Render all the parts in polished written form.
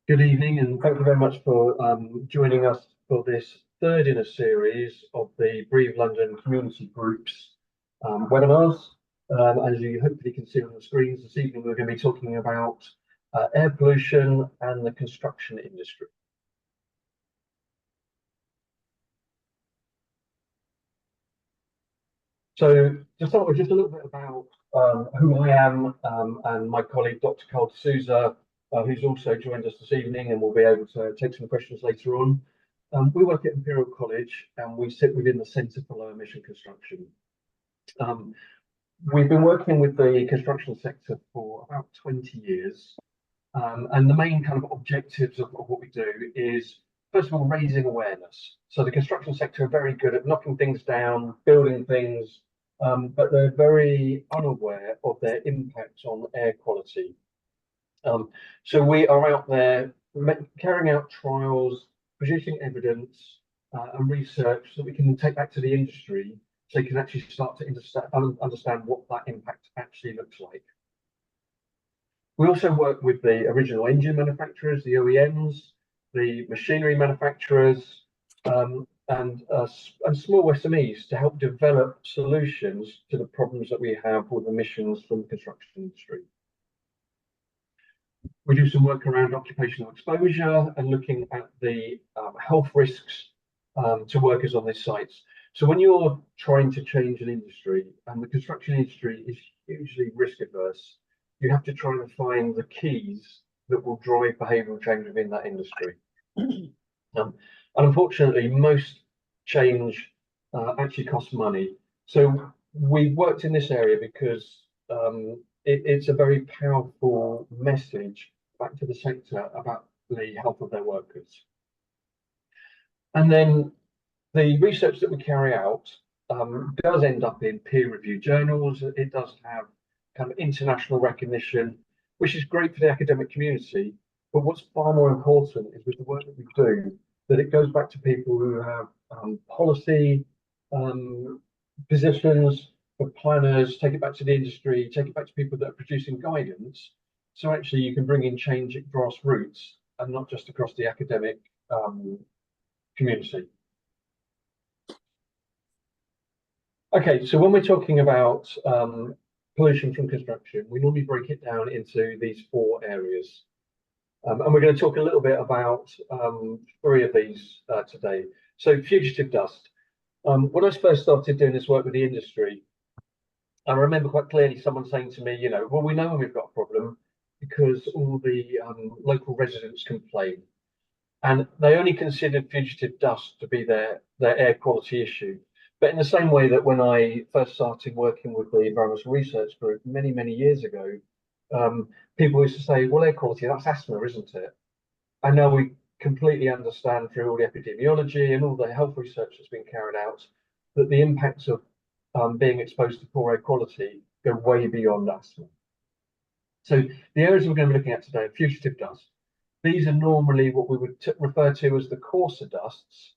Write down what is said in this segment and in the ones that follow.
Good evening, and thank you very much for joining us for this third in a series of the Breathe London Community Group's webinars. As you hopefully can see on the screens this evening, we're going to be talking about air pollution and the construction industry. So to start with, just a little bit about who I am and my colleague, Dr. Carl D'Souza, who's also joined us this evening and will be able to take some questions later on. We work at Imperial College and we sit within the Centre for Low Emission Construction. We've been working with the construction sector for about 20 years. And the main kind of objectives of what we do is, first of all, raising awareness. So the construction sector are very good at knocking things down, building things, but they're very unaware of their impact on air quality. So we are out there carrying out trials, producing evidence and research so that we can take back to the industry so they can actually start to understand what that impact actually looks like. We also work with the original engine manufacturers, the OEMs, the machinery manufacturers, and small SMEs to help develop solutions to the problems that we have with emissions from the construction industry. We do some work around occupational exposure and looking at the health risks to workers on these sites. So when you're trying to change an industry, and the construction industry is hugely risk averse, you have to try and find the keys that will drive behavioural change within that industry. And unfortunately, most change actually costs money. So we worked in this area because it's a very powerful message back to the sector about the health of their workers. And then the research that we carry out does end up in peer-reviewed journals. It does have kind of international recognition, which is great for the academic community. But what's far more important is with the work that we do, that it goes back to people who have policy positions, for planners, take it back to the industry, take it back to people that are producing guidance. So actually you can bring in change at grassroots and not just across the academic community. Okay, so when we're talking about pollution from construction, we normally break it down into these four areas. And we're going to talk a little bit about three of these today. So fugitive dust. When I first started doing this work with the industry, I remember quite clearly someone saying to me, well, we know when we've got a problem because all the local residents complain. And they only considered fugitive dust to be their air quality issue. But in the same way that when I first started working with the Environmental Research Group many, many years ago, people used to say, well, air quality, that's asthma, isn't it? And now we completely understand through all the epidemiology and all the health research that's been carried out that the impacts of being exposed to poor air quality go way beyond asthma. So the areas we're going to be looking at today are fugitive dust. These are normally what we would refer to as the coarser dusts.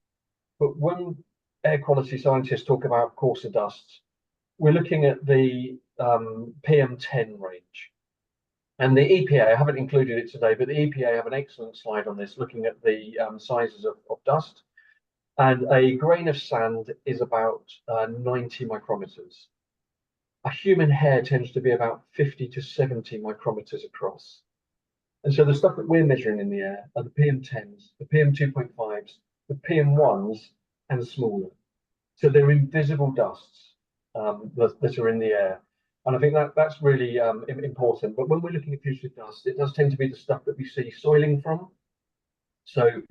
But when air quality scientists talk about coarser dusts, we're looking at the PM10 range. And the EPA, I haven't included it today, but the EPA have an excellent slide on this, looking at the sizes of dust. And a grain of sand is about 90 micrometers. A human hair tends to be about 50 to 70 micrometers across. And so the stuff that we're measuring in the air are the PM10s, the PM2.5s, the PM1s, and smaller. So they're invisible dusts that are in the air. And I think that's really important. But when we're looking at fugitive dust, it does tend to be the stuff that we see soiling from. So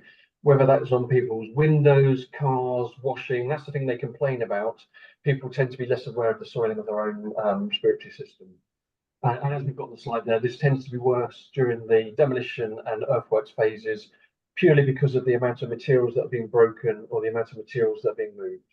whether that's on people's windows, cars, washing, that's the thing they complain about. People tend to be less aware of the soiling of their own respiratory system. And as we've got on the slide there, this tends to be worse during the demolition and earthworks phases, purely because of the amount of materials that are being broken or the amount of materials that are being moved.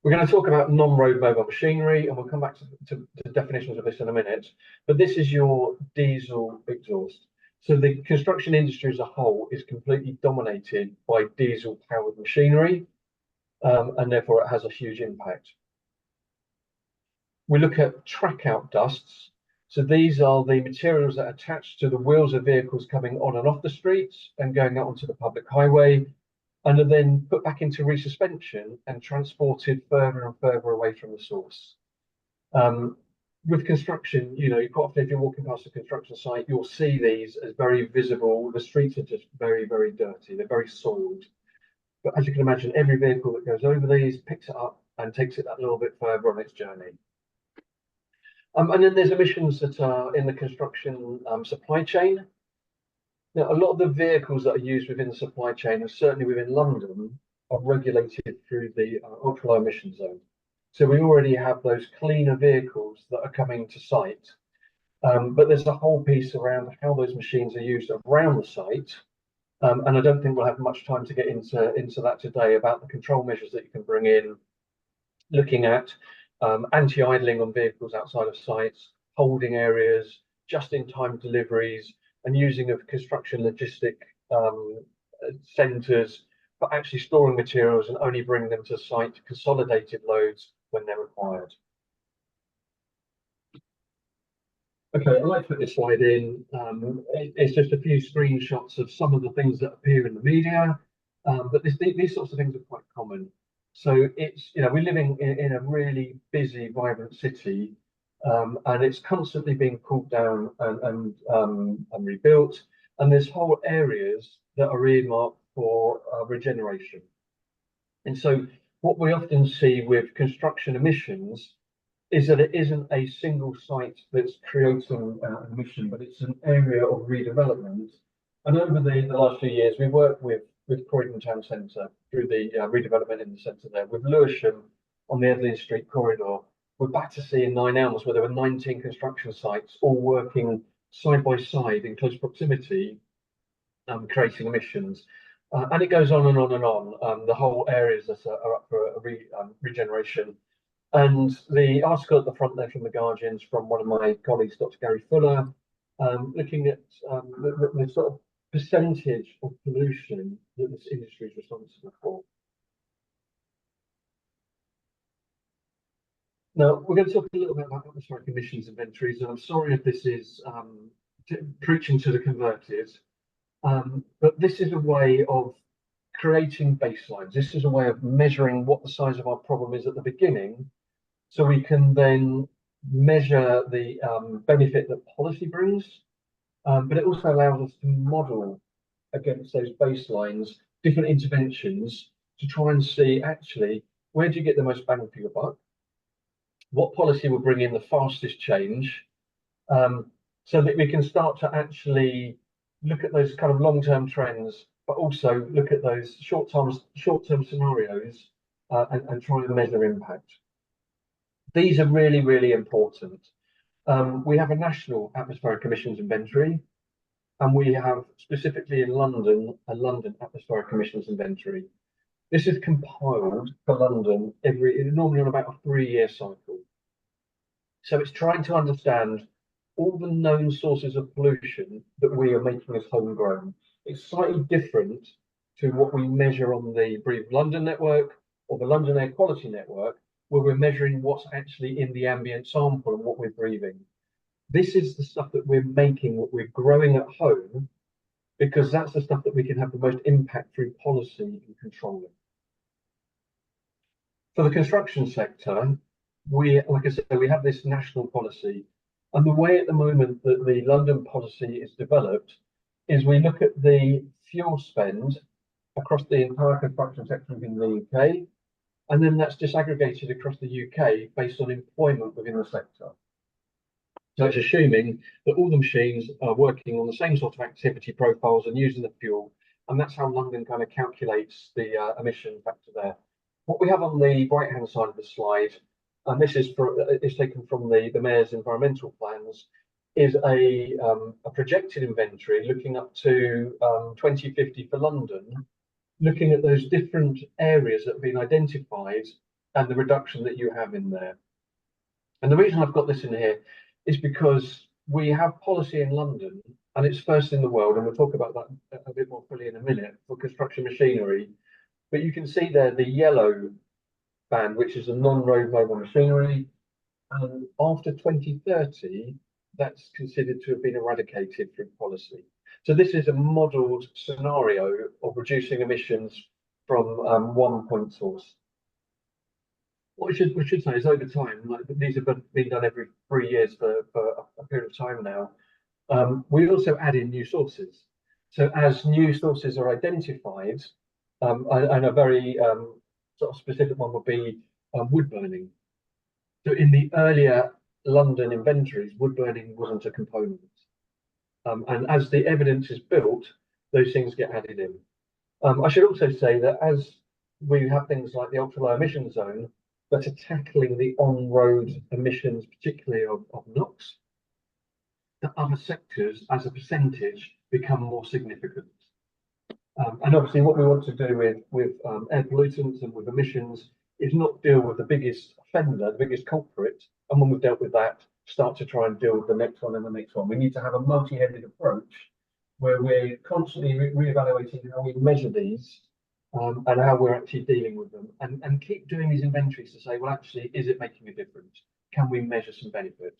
We're going to talk about non-road mobile machinery, and we'll come back to the definitions of this in a minute. But this is your diesel exhaust. So the construction industry as a whole is completely dominated by diesel-powered machinery, and therefore it has a huge impact. We look at track-out dusts. So these are the materials that attach to the wheels of vehicles coming on and off the streets and going out onto the public highway, and are then put back into resuspension and transported further and further away from the source. With construction, quite often if you're walking past a construction site, you'll see these as very visible. The streets are just very, very dirty. They're very soiled. But as you can imagine, every vehicle that goes over these picks it up and takes it that little bit further on its journey. And then there's emissions that are in the construction supply chain. Now, a lot of the vehicles that are used within the supply chain, and certainly within London, are regulated through the ultra-low emission zone. So we already have those cleaner vehicles that are coming to site. But there's a whole piece around how those machines are used around the site. And I don't think we'll have much time to get into that today about the control measures that you can bring in, looking at anti-idling on vehicles outside of sites, holding areas, just-in-time deliveries, and using of construction logistic centres for actually storing materials and only bring them to site consolidated loads when they're required. Okay, I'd like to put this slide in. It's just a few screenshots of some of the things that appear in the media, but these sorts of things are quite common. So it's, we're living in a really busy, vibrant city, and it's constantly being pulled down and rebuilt. And there's whole areas that are earmarked for regeneration. And so what we often see with construction emissions is that it isn't a single site that's creating an emission, but it's an area of redevelopment. And over the last few years, we worked with Croydon Town Centre through the redevelopment in the centre there, with Lewisham on the Evelyn Street corridor. We're back to seeing Nine Elms, where there were 19 construction sites all working side by side in close proximity, creating emissions. And it goes on and on and on. The whole areas are up for regeneration. And the article at the front there from The Guardian is from one of my colleagues, Dr. Gary Fuller, looking at the sort of percentage of pollution that this industry is responsible for. Now, we're going to talk a little bit about atmospheric emissions inventories, and I'm sorry if this is preaching to the converted, but this is a way of creating baselines. This is a way of measuring what the size of our problem is at the beginning, so we can then measure the benefit that policy brings, but it also allows us to model against those baselines different interventions to try and see actually where do you get the most bang for your buck, what policy will bring in the fastest change, so that we can start to actually look at those kind of long-term trends, but also look at those short-term scenarios and try and measure impact. These are really, really important. We have a national atmospheric emissions inventory, and we have specifically in London, a London atmospheric emissions inventory. This is compiled for London normally on about a 3-year cycle. So it's trying to understand all the known sources of pollution that we are making as homegrown. It's slightly different to what we measure on the Breathe London network or the London Air Quality Network, where we're measuring what's actually in the ambient sample and what we're breathing. This is the stuff that we're making, what we're growing at home, because that's the stuff that we can have the most impact through policy and controlling. For the construction sector, like I said, we have this national policy, and the way at the moment that the London policy is developed is we look at the fuel spend across the entire construction sector within the UK, and then that's disaggregated across the UK based on employment within the sector. So it's assuming that all the machines are working on the same sort of activity profiles and using the fuel, and that's how London kind of calculates the emission factor there. What we have on the right-hand side of the slide, and this is taken from the Mayor's environmental plans, is a projected inventory looking up to 2050 for London, looking at those different areas that have been identified and the reduction that you have in there. And the reason I've got this in here is because we have policy in London, and it's first in the world, and we'll talk about that a bit more fully in a minute, for construction machinery. But you can see there the yellow band, which is a non-road mobile machinery. And after 2030, that's considered to have been eradicated through policy. So this is a modelled scenario of reducing emissions from one point source. What we should say is over time, like these have been done every 3 years for a period of time now. We also add in new sources. So as new sources are identified, and a very sort of specific one would be wood burning. So in the earlier London inventories, wood burning wasn't a component. And as the evidence is built, those things get added in. I should also say that as we have things like the ultra low emission zone that are tackling the on-road emissions, particularly of NOx, that other sectors as a percentage become more significant. And obviously what we want to do with air pollutants and with emissions is not deal with the biggest offender, the biggest culprit, and when we've dealt with that, start to try and deal with the next one and the next one. We need to have a multi-headed approach where we're constantly re-evaluating how we measure these and how we're actually dealing with them, and keep doing these inventories to say, well, actually, is it making a difference? Can we measure some benefit?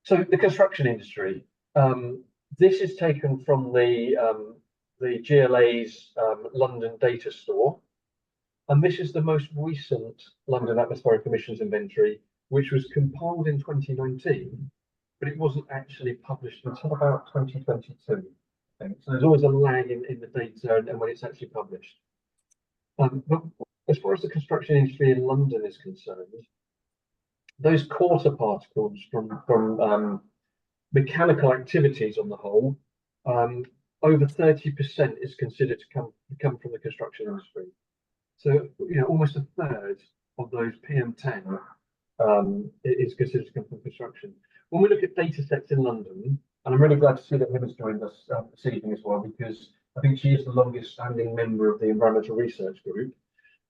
So the construction industry, this is taken from the GLA's London data store, and this is the most recent London atmospheric emissions inventory, which was compiled in 2019, but it wasn't actually published until about 2022. So there's always a lag in the data and when it's actually published. But as far as the construction industry in London is concerned, those quarter particles from mechanical activities on the whole, over 30% is considered to come from the construction industry. So, you know, almost a third of those PM10 is considered to come from construction. When we look at data sets in London, and I'm really glad to see that Emma's joined us this evening as well, because I think she is the longest standing member of the Environmental Research Group.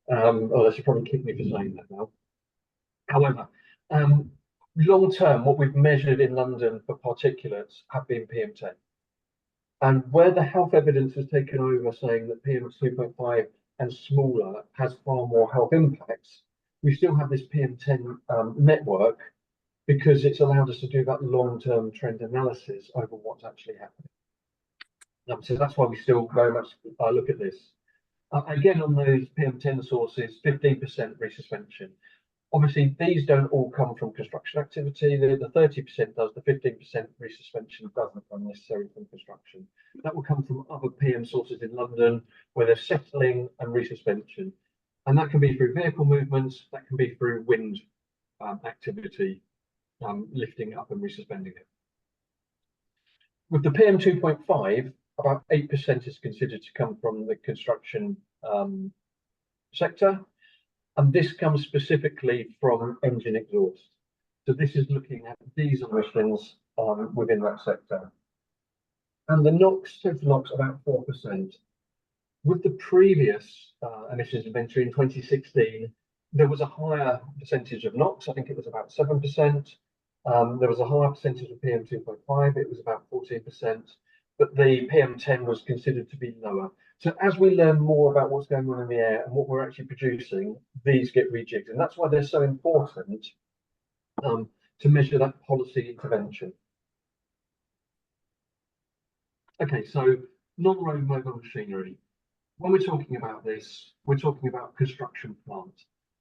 Although she'll probably kick me for saying that now. However, long term, what we've measured in London for particulates have been PM10. And where the health evidence has taken over saying that PM2.5 and smaller has far more health impacts, we still have this PM10 network because it's allowed us to do that long-term trend analysis over what's actually happening. So that's why we still very much look at this. Again, on those PM10 sources, 15% resuspension. Obviously, these don't all come from construction activity. The 30% does, the 15% resuspension doesn't come necessarily from construction. That will come from other PM sources in London where they're settling and resuspension. And that can be through vehicle movements, that can be through wind activity, lifting it up and resuspending it. With the PM2.5, about 8% is considered to come from the construction sector. And this comes specifically from engine exhaust. So this is looking at diesel emissions within that sector. And the NOx, total NOx, about 4%. With the previous emissions inventory in 2016, there was a higher percentage of NOx. I think it was about 7%. There was a higher percentage of PM2.5. It was about 14%. But the PM10 was considered to be lower. So as we learn more about what's going on in the air and what we're actually producing, these get rejigged. And that's why they're so important to measure that policy intervention. Okay, so non-road mobile machinery. When we're talking about this, we're talking about construction plant.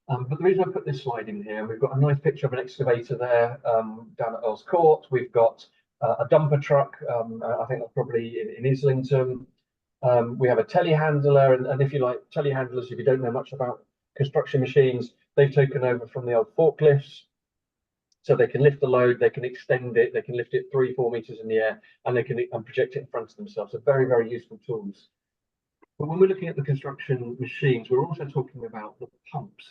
But the reason I put this slide in here, we've got a nice picture of an excavator there down at Earl's Court. We've got a dumper truck, I think that's probably in Islington. We have a telehandler, and if you like telehandlers, if you don't know much about construction machines, they've taken over from the old forklifts. So they can lift the load, they can extend it, they can lift it 3-4 meters in the air, and they can project it in front of themselves. So very, very useful tools. But when we're looking at the construction machines, we're also talking about the pumps,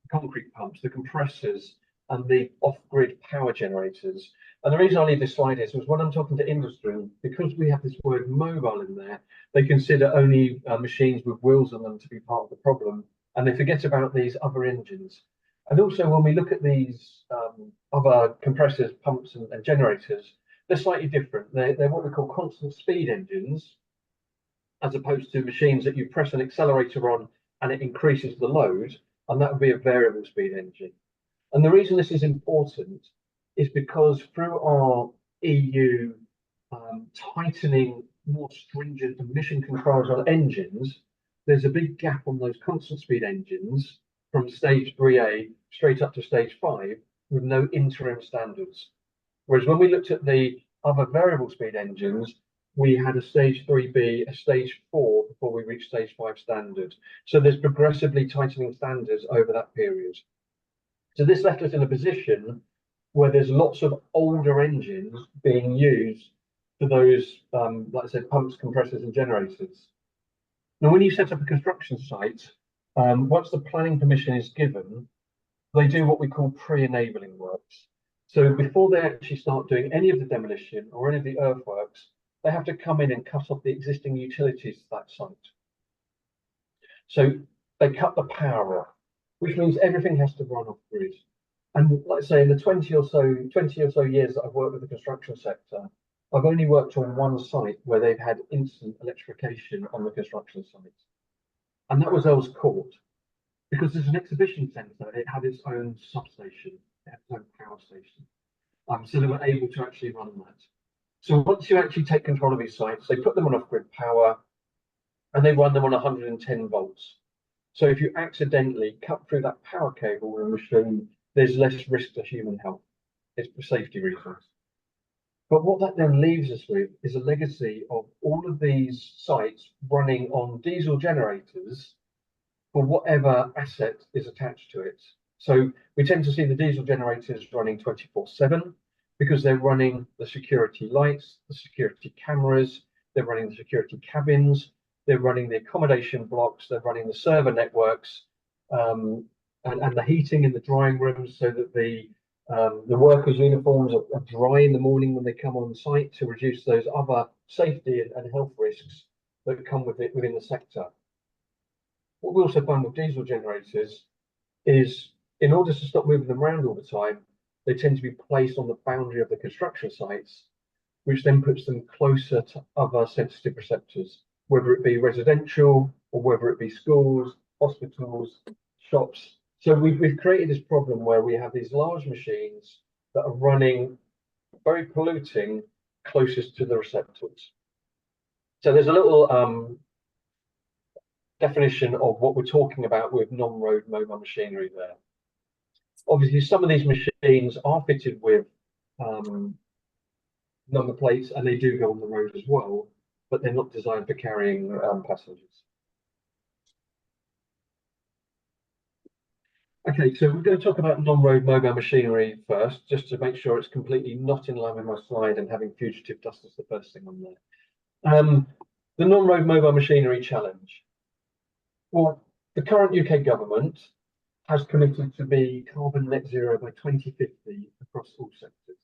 the concrete pumps, the compressors, and the off-grid power generators. And the reason I leave this slide is when I'm talking to industry, because we have this word mobile in there, they consider only machines with wheels on them to be part of the problem, and they forget about these other engines. And also when we look at these other compressors, pumps and generators, they're slightly different. They're what we call constant speed engines, as opposed to machines that you press an accelerator on and it increases the load, and that would be a variable speed engine. And the reason this is important is because through our EU tightening, more stringent emission controls on engines, there's a big gap on those constant speed engines from stage 3A straight up to stage 5 with no interim standards. Whereas when we looked at the other variable speed engines, we had a stage 3B, a stage 4 before we reached stage 5 standard. So there's progressively tightening standards over that period. So this left us in a position where there's lots of older engines being used for those, like I said, pumps, compressors, and generators. Now, when you set up a construction site, once the planning permission is given, they do what we call pre-enabling works. So before they actually start doing any of the demolition or any of the earthworks, they have to come in and cut off the existing utilities to that site. So they cut the power off, which means everything has to run off grid. And like I say, in the 20 or so years that I've worked with the construction sector, I've only worked on one site where they've had instant electrification on the construction site. And that was Earls Court, because there's an exhibition centre, it had its own substation, it had its own power station. So they were able to actually run that. So once you actually take control of these sites, they put them on off-grid power and they run them on 110 volts. So if you accidentally cut through that power cable in a machine, there's less risk to human health. It's for safety reasons. But what that then leaves us with is a legacy of all of these sites running on diesel generators for whatever asset is attached to it. So we tend to see the diesel generators running 24/7 because they're running the security lights, the security cameras, they're running the security cabins, they're running the accommodation blocks, they're running the server networks, and the heating in the drying rooms so that the workers' uniforms are dry in the morning when they come on site to reduce those other safety and health risks that come with it within the sector. What we also find with diesel generators is in order to stop moving them around all the time, they tend to be placed on the boundary of the construction sites, which then puts them closer to other sensitive receptors, whether it be residential or whether it be schools, hospitals, shops. So we've created this problem where we have these large machines that are running very polluting closest to the receptors. So there's a little definition of what we're talking about with non-road mobile machinery there. Obviously, some of these machines are fitted with number plates and they do go on the road as well, but they're not designed for carrying passengers. Okay, so we're going to talk about non-road mobile machinery first, just to make sure it's completely not in line with my slide and having fugitive dust as the first thing on there. The non-road mobile machinery challenge. Well, the current UK government has committed to be carbon net zero by 2050 across all sectors.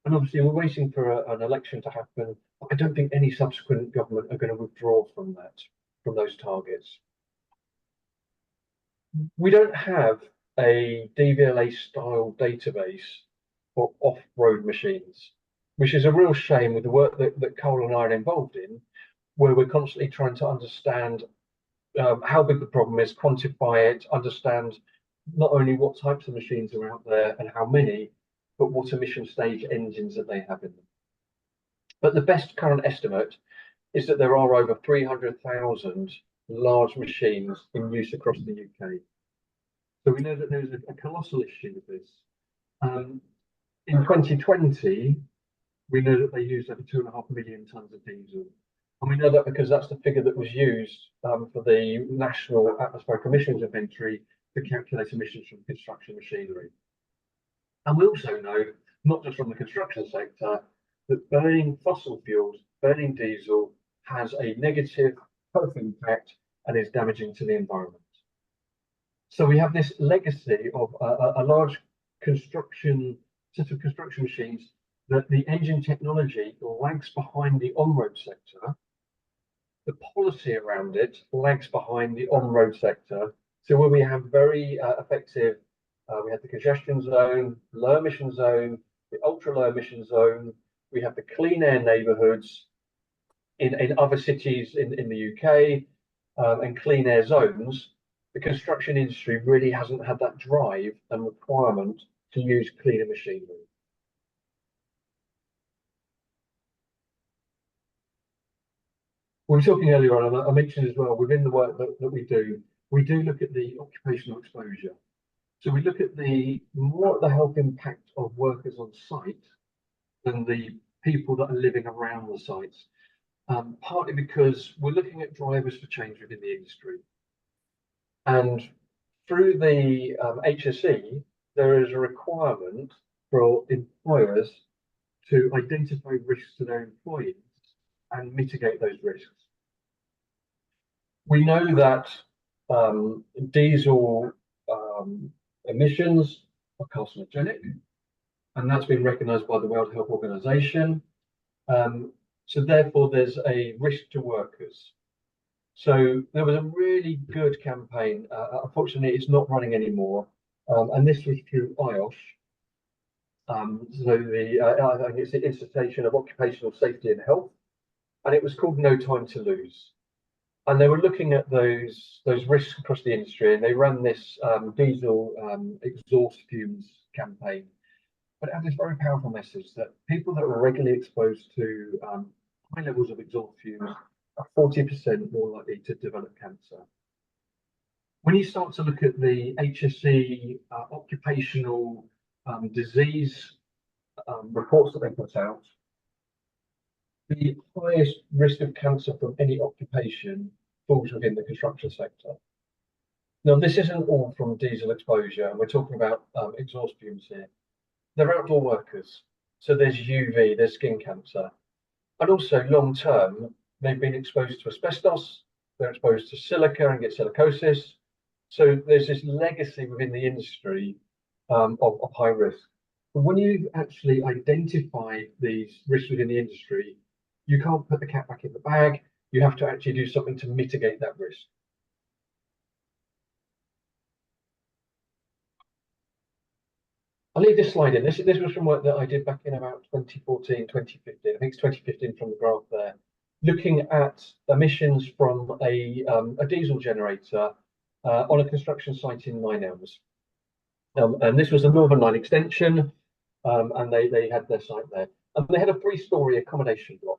And obviously we're waiting for an election to happen. I don't think any subsequent government are going to withdraw from that, from those targets. We don't have a DVLA style database for off-road machines, which is a real shame with the work that Cole and I are involved in, where we're constantly trying to understand how big the problem is, quantify it, understand not only what types of machines are out there and how many, but what emission stage engines that they have in them. But the best current estimate is that there are over 300,000 large machines in use across the UK. So we know that there's a colossal issue with this. In 2020, we know that they used over 2.5 million tonnes of diesel. And we know that because that's the figure that was used for the National Atmospheric Emissions Inventory to calculate emissions from construction machinery. And we also know, not just from the construction sector, that burning fossil fuels, burning diesel, has a negative health impact and is damaging to the environment. So we have this legacy of a large set of construction machines that the engine technology lags behind the on-road sector. The policy around it lags behind the on-road sector. So where we have very effective, we have the congestion zone, low emission zone, the ultra low emission zone, we have the clean air neighbourhoods in other cities in the UK and clean air zones. the construction industry really hasn't had that drive and requirement to use cleaner machinery. We were talking earlier on, and I mentioned as well, within the work that we do look at the occupational exposure. So we look at more at the health impact of workers on site than the people that are living around the sites. Partly because we're looking at drivers for change within the industry. And through the HSE, there is a requirement for employers to identify risks to their employees and mitigate those risks. We know that diesel emissions are carcinogenic, and that's been recognised by the World Health Organization. So therefore, there's a risk to workers. So there was a really good campaign. Unfortunately, it's not running anymore, and this was through IOSH. So I think it's the Institution of Occupational Safety and Health, and it was called No Time to Lose. And they were looking at those risks across the industry, and they ran this diesel exhaust fumes campaign. But it had this very powerful message that people that are regularly exposed to high levels of exhaust fumes are 40% more likely to develop cancer. When you start to look at the HSE occupational disease reports that they put out, the highest risk of cancer from any occupation falls within the construction sector. Now, this isn't all from diesel exposure, and we're talking about exhaust fumes here. They're outdoor workers, so there's UV, there's skin cancer, and also long term, they've been exposed to asbestos, they're exposed to silica and get silicosis. So there's this legacy within the industry of high risk. But when you actually identify these risks within the industry, you can't put the cat back in the bag. You have to actually do something to mitigate that risk. I'll leave this slide in. This was from work that I did back in about 2014, 2015. I think it's 2015 from the graph there, looking at emissions from a diesel generator on a construction site in Nine Elms. And this was the Northern Line extension, and they had their site there. And they had a 3-story accommodation block.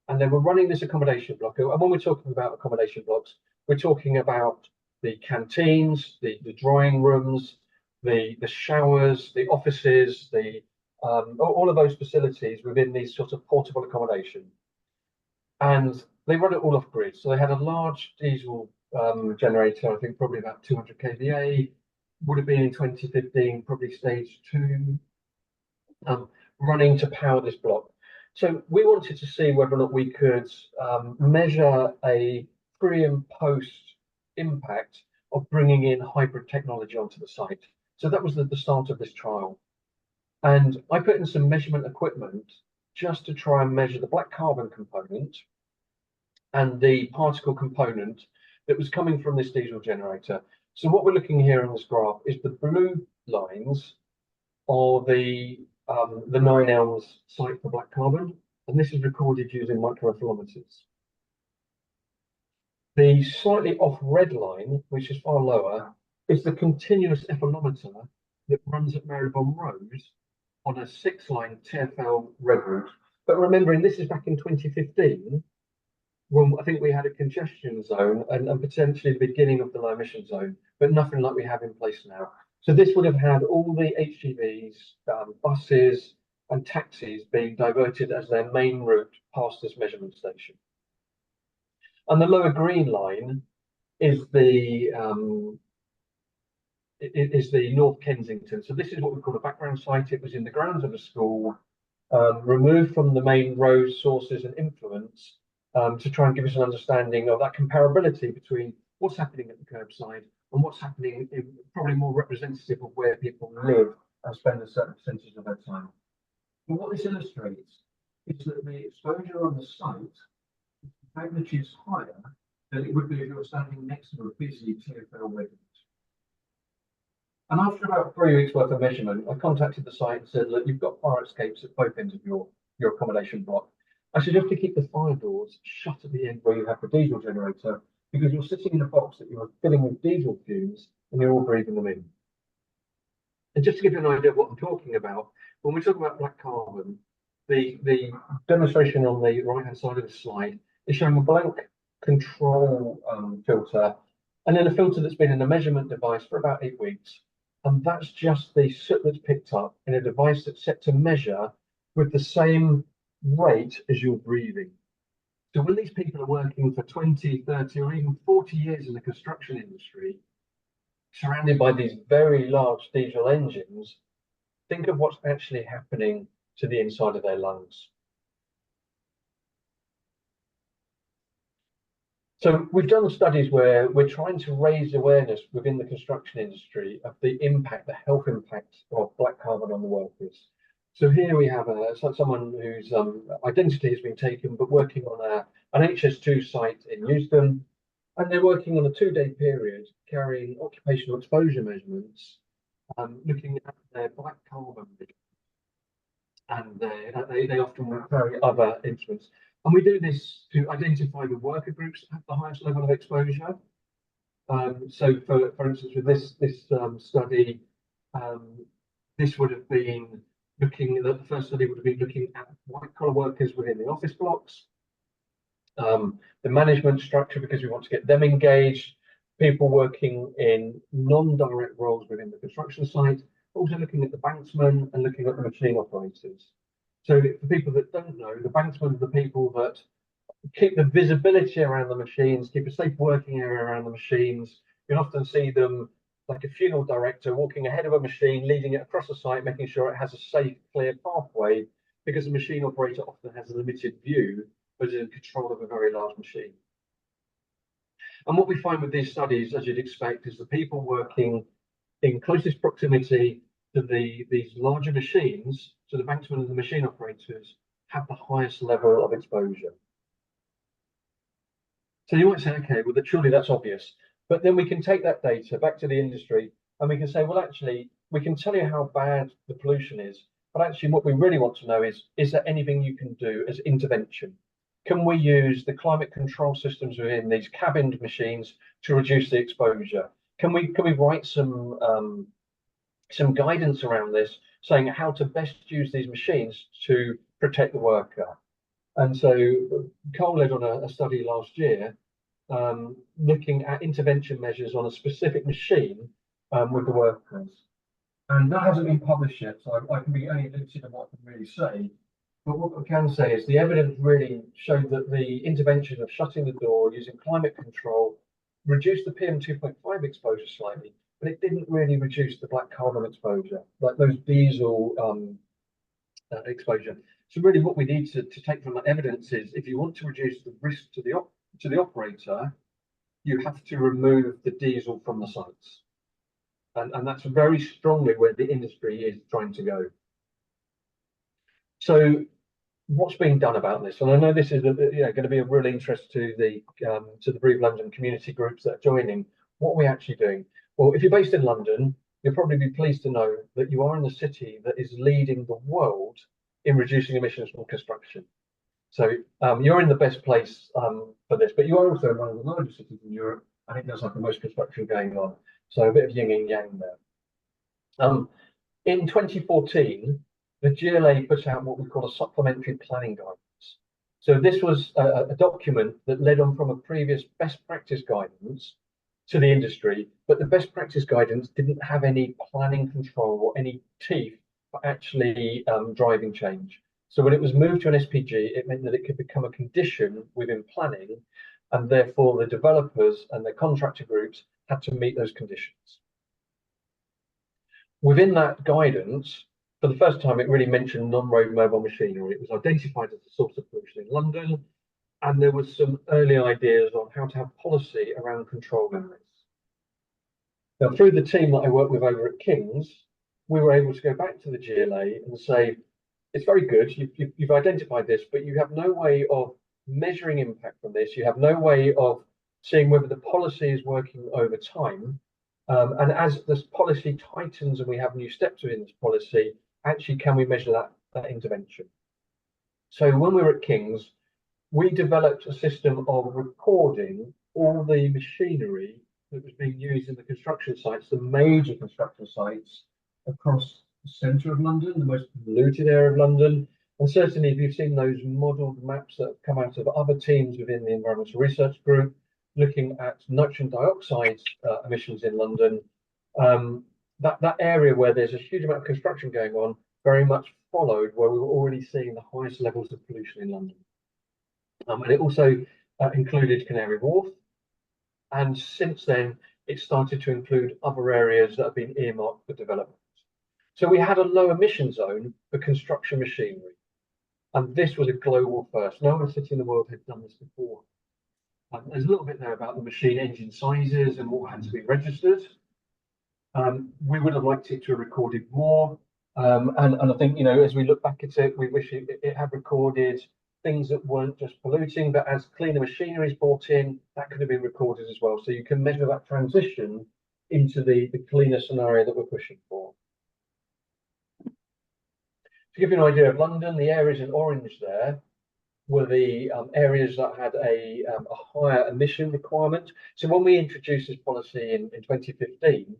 And they were running this accommodation block. And when we're talking about accommodation blocks, we're talking about the canteens, the drying rooms, the showers, the offices, all of those facilities within these sort of portable accommodation. And they run it all off grid. So they had a large diesel generator, I think probably about 200 kVA, would have been in 2015, probably stage 2, running to power this block. So we wanted to see whether or not we could measure a pre and post impact of bringing in hybrid technology onto the site. So that was the start of this trial. And I put in some measurement equipment just to try and measure the black carbon component and the particle component that was coming from this diesel generator. So what we're looking here on this graph is the blue lines are the Nine Elms site for black carbon, and this is recorded using microephelometers. The slightly off red line, which is far lower, is the continuous ephelometer that runs at Marylebone Road on a 6-line TfL red route. But remembering this is back in 2015, when I think we had a congestion zone and potentially the beginning of the low emission zone, but nothing like we have in place now. So this would have had all the HGVs, buses and taxis being diverted as their main route past this measurement station. And the lower green line is the North Kensington. So this is what we call a background site. It was in the grounds of a school, removed from the main road sources and influence, to try and give us an understanding of that comparability between what's happening at the curbside and what's happening in probably more representative of where people live and spend a certain percentage of their time. And what this illustrates is that the exposure on the site is magnitudes higher than it would be if you were standing next to a busy TfL red. And after about 3 weeks worth of measurement, I contacted the site and said, look, you've got fire escapes at both ends of your accommodation block. I suggest you keep the fire doors shut at the end where you have the diesel generator, because you're sitting in a box that you're filling with diesel fumes and you're all breathing them in. And just to give you an idea of what I'm talking about, when we talk about black carbon, the demonstration on the right-hand side of the slide is showing a blank control filter, and then a filter that's been in a measurement device for about 8 weeks. And that's just the soot that's picked up in a device that's set to measure with the same rate as you're breathing. So when these people are working for 20, 30, or even 40 years in the construction industry, surrounded by these very large diesel engines, think of what's actually happening to the inside of their lungs. So we've done studies where we're trying to raise awareness within the construction industry of the impact, the health impact of black carbon on the workers. So here we have someone whose identity has been taken, but working on an HS2 site in Houston, and they're working on a 2-day period carrying occupational exposure measurements, looking at their black carbon, and they often carry other instruments. And we do this to identify the worker groups that have the highest level of exposure. So, for instance, with this study, this would have been the first study would have been looking at white-collar workers within the office blocks, the management structure, because we want to get them engaged, people working in non-direct roles within the construction site, also looking at the banksmen and looking at the machine operators. So for people that don't know, the banksmen are the people that keep the visibility around the machines, keep a safe working area around the machines. You'll often see them like a funeral director walking ahead of a machine, leading it across the site, making sure it has a safe, clear pathway, because the machine operator often has a limited view, but is in control of a very large machine. And what we find with these studies, as you'd expect, is the people working in closest proximity to these larger machines, so the banksmen and the machine operators, have the highest level of exposure. So you might say, okay, well, surely that's obvious. But then we can take that data back to the industry and we can say, well, actually, we can tell you how bad the pollution is. But actually, what we really want to know is there anything you can do as intervention? Can we use the climate control systems within these cabined machines to reduce the exposure? Can we write some guidance around this, saying how to best use these machines to protect the worker? And so Cole led on a study last year looking at intervention measures on a specific machine with the workers. And that hasn't been published yet, so I can be only limited on what I can really say. But what I can say is the evidence really showed that the intervention of shutting the door using climate control reduced the PM2.5 exposure slightly, but it didn't really reduce the black carbon exposure, like those diesel exposure. So really what we need to take from that evidence is, if you want to reduce the risk to the operator, you have to remove the diesel from the sites. And that's very strongly where the industry is trying to go. So what's being done about this? And I know this is going to be of real interest to the Breathe London community groups that are joining. What are we actually doing? Well, if you're based in London, you'll probably be pleased to know that you are in the city that is leading the world in reducing emissions from construction. So you're in the best place for this, but you are also in one of the largest cities in Europe, and it does have the most construction going on. So a bit of yin and yang there. In 2014, the GLA put out what we call a supplementary planning guidance. So this was a document that led on from a previous best practice guidance to the industry, but the best practice guidance didn't have any planning control or any teeth for actually driving change. So when it was moved to an SPG, it meant that it could become a condition within planning, and therefore the developers and the contractor groups had to meet those conditions. Within that guidance, for the first time, it really mentioned non-road mobile machinery. It was identified as a source of pollution in London, and there was some early ideas on how to have policy around controlling this. Now, through the team that I work with over at King's, we were able to go back to the GLA and say, it's very good, you've identified this, but you have no way of measuring impact from this. You have no way of seeing whether the policy is working over time. And as this policy tightens and we have new steps within this policy, actually, can we measure that intervention? So when we were at King's, we developed a system of recording all the machinery that was being used in the construction sites, the major construction sites across the centre of London, the most polluted area of London. And certainly, if you've seen those modelled maps that have come out of other teams within the Environmental Research Group, looking at nitrogen dioxide emissions in London, that area where there's a huge amount of construction going on very much followed where we were already seeing the highest levels of pollution in London. And it also included Canary Wharf. And since then, it started to include other areas that have been earmarked for development. So we had a low emission zone for construction machinery. And this was a global first. No other city in the world had done this before. There's a little bit there about the machine engine sizes and what had to be registered. We would have liked it to have recorded more. And I think, as we look back at it, we wish it had recorded things that weren't just polluting, but as cleaner machinery is brought in, that could have been recorded as well. So you can measure that transition into the cleaner scenario that we're pushing for. To give you an idea of London, the areas in orange there were the areas that had a higher emission requirement. So when we introduced this policy in 2015,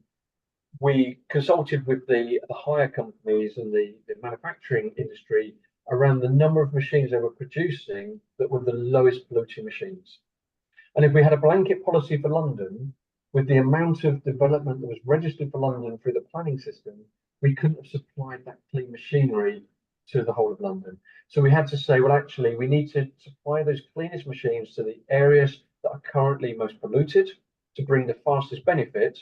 we consulted with the hire companies and the manufacturing industry around the number of machines they were producing that were the lowest polluting machines. And if we had a blanket policy for London, with the amount of development that was registered for London through the planning system, we couldn't have supplied that clean machinery to the whole of London. So we had to say, well, actually, we need to supply those cleanest machines to the areas that are currently most polluted to bring the fastest benefit.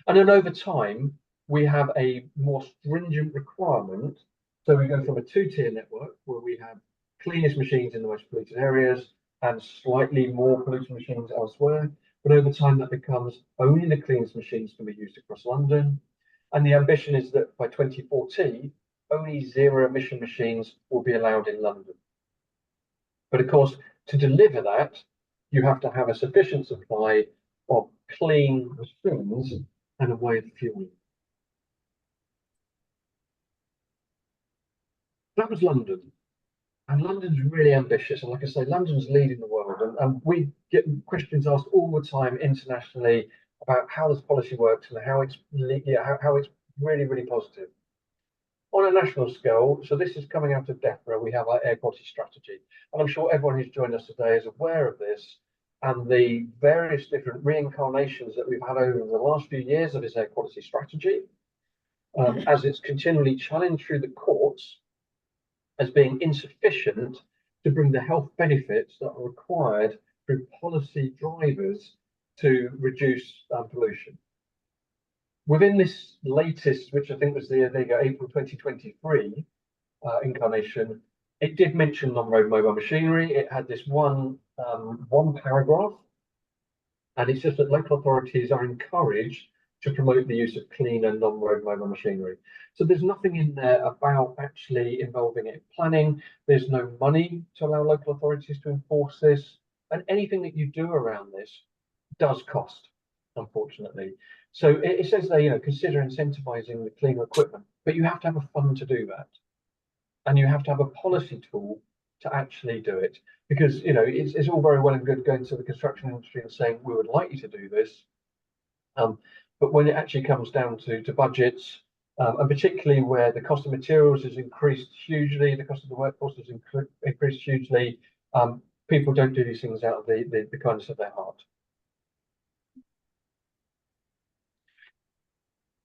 And then over time, we have a more stringent requirement. So we go from a two-tier network where we have cleanest machines in the most polluted areas and slightly more polluted machines elsewhere. But over time, that becomes only the cleanest machines can be used across London. And the ambition is that by 2040, only zero emission machines will be allowed in London. But of course, to deliver that, you have to have a sufficient supply of clean machines and a way of fueling. That was London. And London's really ambitious. And like I say, London's leading the world. And we get questions asked all the time internationally about how this policy works and how it's really, really positive. On a national scale, so this is coming out of DEFRA, we have our air quality strategy. And I'm sure everyone who's joined us today is aware of this and the various different reincarnations that we've had over the last few years of this air quality strategy, as it's continually challenged through the courts as being insufficient to bring the health benefits that are required through policy drivers to reduce pollution. Within this latest, which I think was the April 2023 incarnation, it did mention non-road mobile machinery. It had this one paragraph, and it's just that local authorities are encouraged to promote the use of cleaner non-road mobile machinery. So there's nothing in there about actually involving it in planning. There's no money to allow local authorities to enforce this, and anything that you do around this does cost, unfortunately. So it says there, consider incentivizing the cleaner equipment, but you have to have a fund to do that. And you have to have a policy tool to actually do it. Because, it's all very well and good going to the construction industry and saying, we would like you to do this. But when it actually comes down to budgets, and particularly where the cost of materials has increased hugely, the cost of the workforce has increased hugely, people don't do these things out of the kindness of their heart.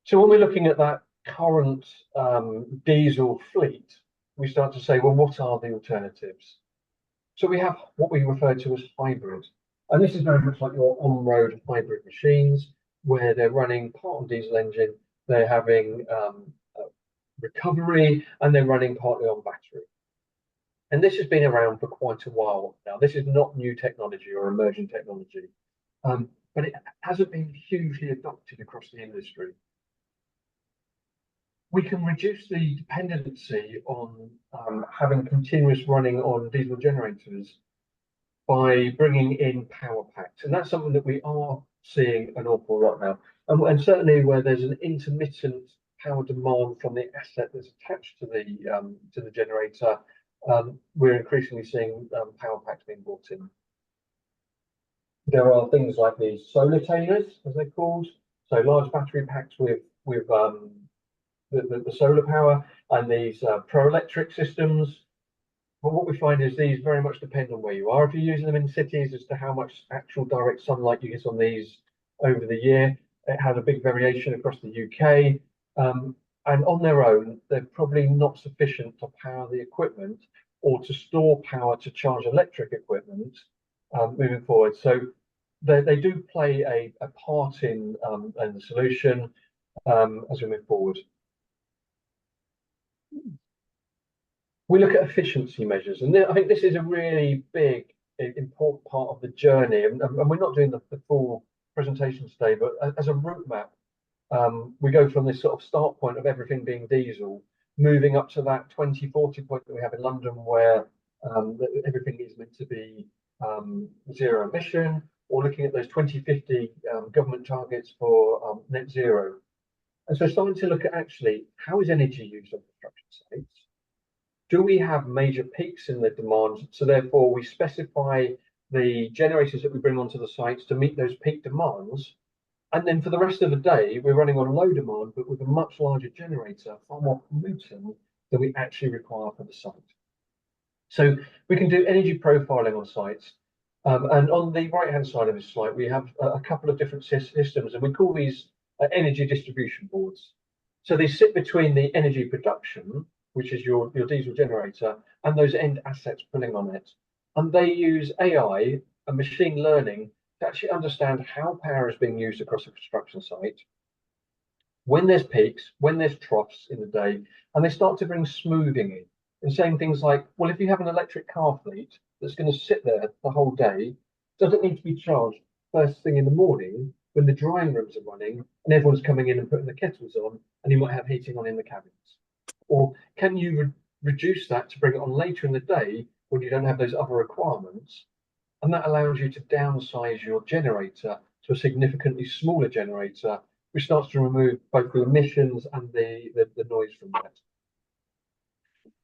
So when we're looking at that current diesel fleet, we start to say, well, what are the alternatives? So we have what we refer to as hybrid. And this is very much like your on-road hybrid machines, where they're running part on diesel engine, they're having recovery, and they're running partly on battery. And this has been around for quite a while now. This is not new technology or emerging technology, but it hasn't been hugely adopted across the industry. We can reduce the dependency on having continuous running on diesel generators by bringing in power packs. And that's something that we are seeing an awful lot now. And certainly where there's an intermittent power demand from the asset that's attached to the generator, we're increasingly seeing power packs being brought in. There are things like these solar-tainers, as they're called, so large battery packs with the solar power, and these pro-electric systems. But what we find is these very much depend on where you are. If you're using them in cities, as to how much actual direct sunlight you get on these over the year, it has a big variation across the UK. And on their own, they're probably not sufficient to power the equipment or to store power to charge electric equipment moving forward. So they do play a part in the solution as we move forward. We look at efficiency measures, and I think this is a really big, important part of the journey. And we're not doing the full presentation today, but as a route map, we go from this sort of start point of everything being diesel, moving up to that 2040 point that we have in London, where everything is meant to be zero emission, or looking at those 2050 government targets for net zero. And so starting to look at actually how is energy used on construction sites? Do we have major peaks in the demand? So therefore we specify the generators that we bring onto the sites to meet those peak demands. And then for the rest of the day, we're running on low demand, but with a much larger generator, far more pollutant than we actually require for the site. So we can do energy profiling on sites. And on the right-hand side of this slide, we have a couple of different systems, and we call these energy distribution boards. So they sit between the energy production, which is your diesel generator, and those end assets pulling on it. And they use AI and machine learning to actually understand how power is being used across a construction site, when there's peaks, when there's troughs in the day, and they start to bring smoothing in and saying things like, well, if you have an electric car fleet that's going to sit there the whole day, does it need to be charged first thing in the morning when the drying rooms are running and everyone's coming in and putting the kettles on, and you might have heating on in the cabins? Or can you reduce that to bring it on later in the day when you don't have those other requirements? And that allows you to downsize your generator to a significantly smaller generator, which starts to remove both the emissions and the noise from that.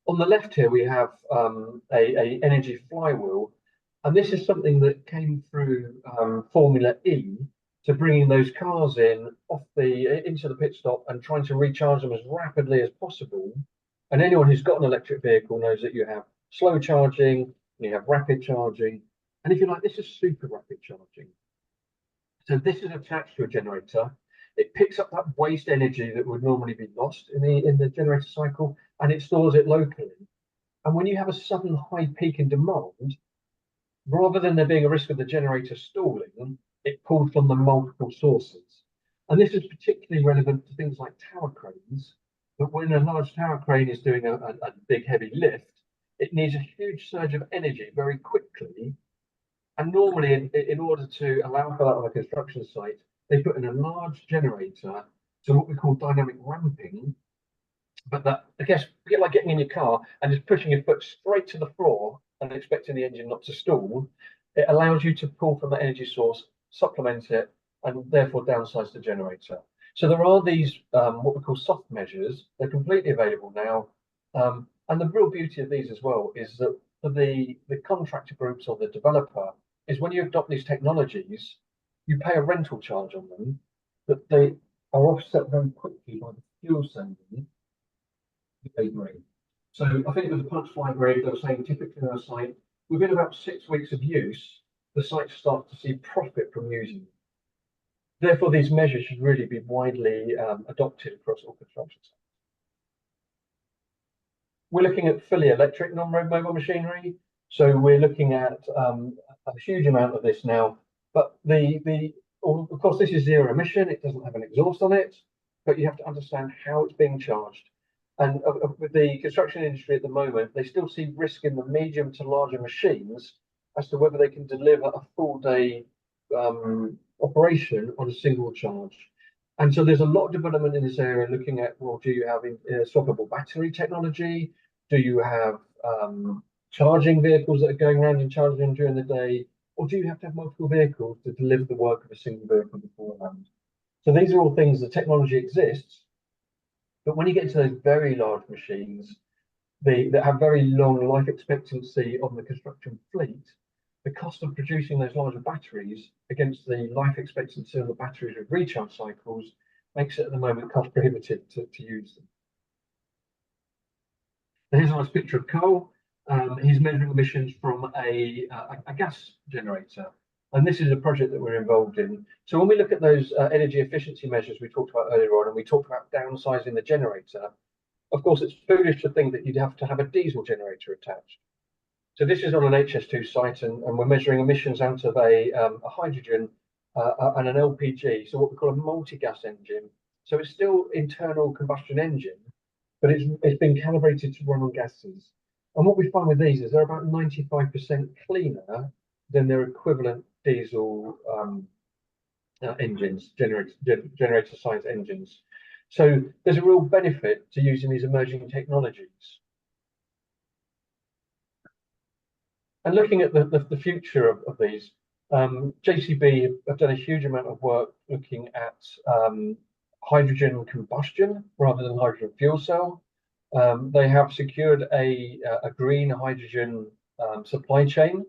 On the left here, we have a energy flywheel, and this is something that came through Formula E, to bringing those cars into the pit stop and trying to recharge them as rapidly as possible. And anyone who's got an electric vehicle knows that you have slow charging and you have rapid charging. And if you like, this is super rapid charging. So this is attached to a generator. It picks up that waste energy that would normally be lost in the generator cycle, and it stores it locally. And when you have a sudden high peak in demand, rather than there being a risk of the generator stalling, it pulled from the multiple sources. And this is particularly relevant to things like tower cranes, but when a large tower crane is doing a big heavy lift, it needs a huge surge of energy very quickly. And normally, in order to allow for that on a construction site, they put in a large generator, so what we call dynamic ramping. But that, I guess, like getting in your car and just pushing your foot straight to the floor and expecting the engine not to stall. It allows you to pull from the energy source, supplement it, and therefore downsize the generator. So there are these what we call soft measures. They're completely available now. And the real beauty of these as well is that for the contractor groups or the developer, is when you adopt these technologies, you pay a rental charge on them, but they are offset very quickly by the fuel saving they bring. So I think with the Punch Fly grid, they were saying typically on a site, within about 6 weeks of use, the site starts to see profit from using them. Therefore, these measures should really be widely adopted across all construction sites. We're looking at fully electric non-road mobile machinery. So we're looking at a huge amount of this now. But of course, this is zero emission. It doesn't have an exhaust on it, but you have to understand how it's being charged. And with the construction industry at the moment, they still see risk in the medium to larger machines as to whether they can deliver a full day operation on a single charge. And so there's a lot of development in this area looking at, well, do you have swappable battery technology? Do you have charging vehicles that are going around and charging them during the day? Or do you have to have multiple vehicles to deliver the work of a single vehicle beforehand? So these are all things, the technology exists, but when you get to those very large machines, that have very long life expectancy on the construction fleet, the cost of producing those larger batteries against the life expectancy of the batteries with recharge cycles makes it at the moment cost prohibitive to use them. Here's a nice picture of Cole. He's measuring emissions from a gas generator. And this is a project that we're involved in. So when we look at those energy efficiency measures we talked about earlier on, and we talked about downsizing the generator, of course, it's foolish to think that you'd have to have a diesel generator attached. So this is on an HS2 site, and we're measuring emissions out of a hydrogen and an LPG, so what we call a multi-gas engine. So it's still internal combustion engine, but it's been calibrated to run on gases. And what we find with these is they're about 95% cleaner than their equivalent diesel engines, generator size engines. So there's a real benefit to using these emerging technologies. And looking at the future of these, JCB have done a huge amount of work looking at hydrogen combustion rather than hydrogen fuel cell. They have secured a green hydrogen supply chain,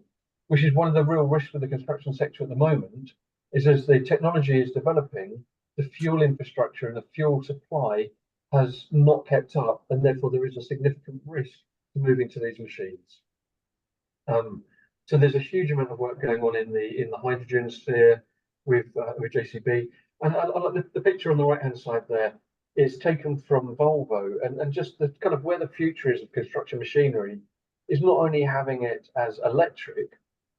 which is one of the real risks for the construction sector at the moment, is as the technology is developing, the fuel infrastructure and the fuel supply has not kept up, and therefore there is a significant risk to moving to these machines. So there's a huge amount of work going on in the hydrogen sphere with JCB, and I like the picture on the right hand side there is taken from Volvo, and just the kind of where the future is of construction machinery is not only having it as electric,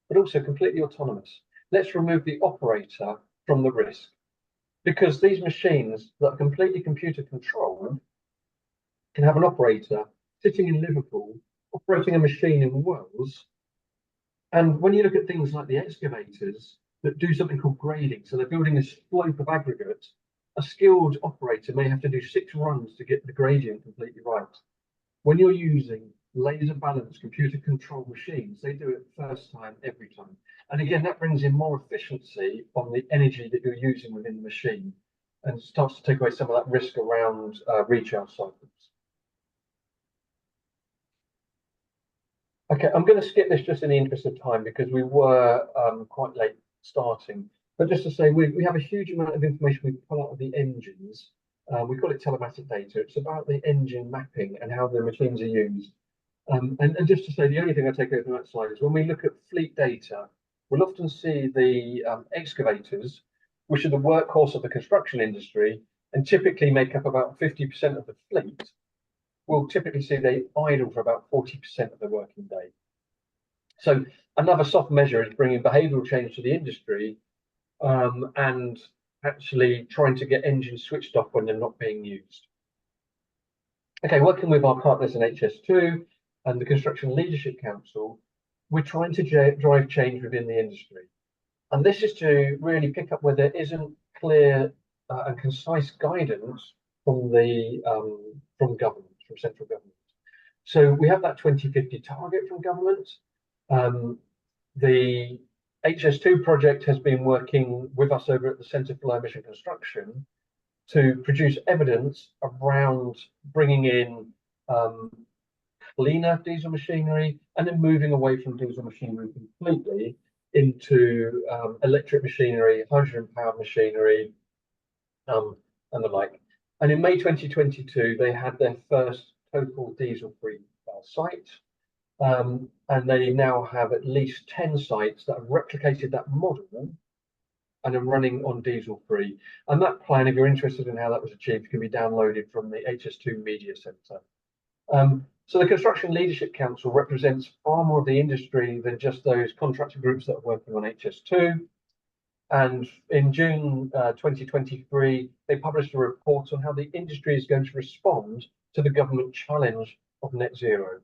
but also completely autonomous. Let's remove the operator from the risk, because these machines that are completely computer controlled can have an operator sitting in Liverpool operating a machine in Wales. And when you look at things like the excavators that do something called grading, so they're building a slope of aggregate, a skilled operator may have to do 6 runs to get the gradient completely right. When you're using laser balanced computer controlled machines, they do it first time, every time. And again, that brings in more efficiency on the energy that you're using within the machine and starts to take away some of that risk around recharge cycles. Okay, I'm going to skip this just in the interest of time because we were quite late starting. But just to say, we have a huge amount of information we pull out of the engines. We call it telematic data. It's about the engine mapping and how the machines are used. And just to say, the only thing I take away from that slide is when we look at fleet data, we'll often see the excavators, which are the workhorse of the construction industry and typically make up about 50% of the fleet. We'll typically see they idle for about 40% of the working day. So another soft measure is bringing behavioural change to the industry and actually trying to get engines switched off when they're not being used. Okay, working with our partners in HS2 and the Construction Leadership Council, we're trying to drive change within the industry. And this is to really pick up where there isn't clear and concise guidance from government, from central government. So we have that 2050 target from government. The HS2 project has been working with us over at the Centre for Low Emission Construction to produce evidence around bringing in cleaner diesel machinery and then moving away from diesel machinery completely into electric machinery, hydrogen-powered machinery, and the like. And in May 2022, they had their first total diesel-free site. And they now have at least 10 sites that have replicated that model and are running on diesel-free. And that plan, if you're interested in how that was achieved, can be downloaded from the HS2 Media Centre. So the Construction Leadership Council represents far more of the industry than just those contractor groups that are working on HS2. And in June 2023, they published a report on how the industry is going to respond to the government challenge of net zero.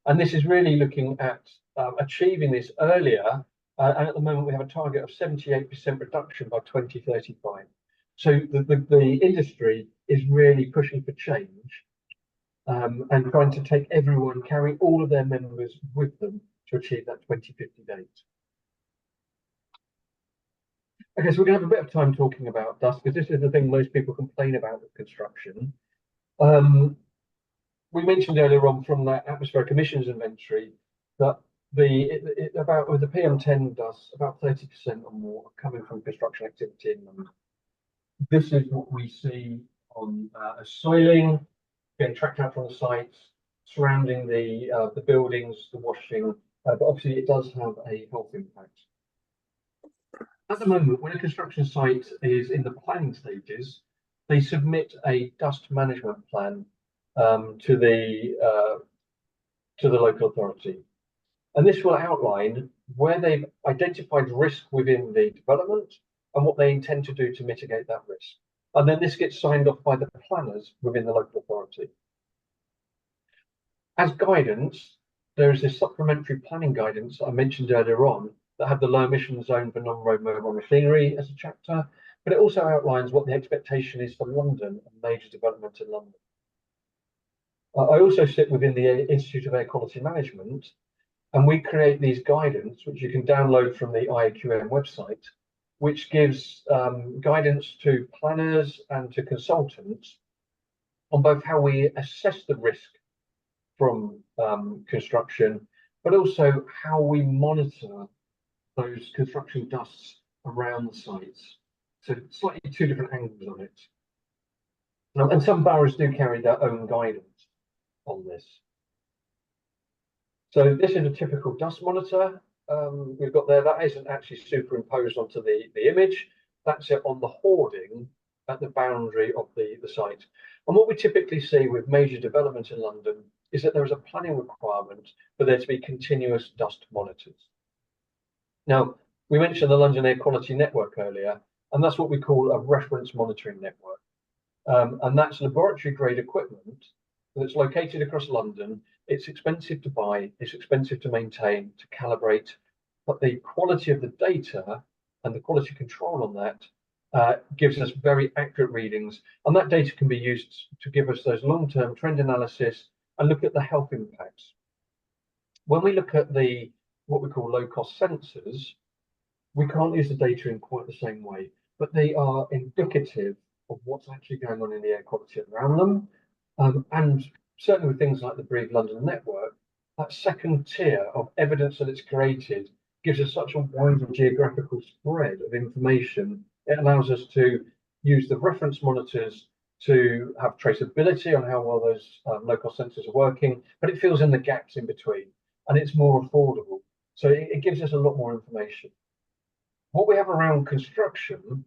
And this is really looking at achieving this earlier. And at the moment, we have a target of 78% reduction by 2035. So the industry is really pushing for change and trying to take everyone, carry all of their members with them to achieve that 2050 date. Okay, so we're going to have a bit of time talking about dust because this is the thing most people complain about with construction. We mentioned earlier on from that atmospheric emissions inventory that about with the PM10 dust, about 30% or more are coming from construction activity in London. This is what we see on soiling being tracked out from the sites surrounding the buildings, the washing, but obviously it does have a health impact. At the moment, when a construction site is in the planning stages, they submit a dust management plan to the local authority. And this will outline where they've identified risk within the development and what they intend to do to mitigate that risk. And then this gets signed off by the planners within the local authority. As guidance, there is this supplementary planning guidance I mentioned earlier on that had the low emission zone for non-road mobile machinery as a chapter, but it also outlines what the expectation is for London and major development in London. I also sit within the Institute of Air Quality Management, and we create these guidance, which you can download from the IAQM website, which gives guidance to planners and to consultants on both how we assess the risk from construction, but also how we monitor those construction dusts around the sites. So slightly two different angles on it. And some boroughs do carry their own guidance on this. So this is a typical dust monitor we've got there. That isn't actually superimposed onto the image. That's it on the hoarding at the boundary of the site. And what we typically see with major development in London is that there is a planning requirement for there to be continuous dust monitors. Now, we mentioned the London Air Quality Network earlier, and that's what we call a reference monitoring network. And that's laboratory grade equipment that's located across London. It's expensive to buy, it's expensive to maintain, to calibrate, but the quality of the data and the quality control on that gives us very accurate readings. And that data can be used to give us those long-term trend analysis and look at the health impacts. When we look at what we call low-cost sensors, we can't use the data in quite the same way, but they are indicative of what's actually going on in the air quality around them. And certainly with things like the Breathe London network, that second tier of evidence that it's created gives us such a wide geographical spread of information. It allows us to use the reference monitors to have traceability on how well those low-cost sensors are working, but it fills in the gaps in between, and it's more affordable. So it gives us a lot more information. What we have around construction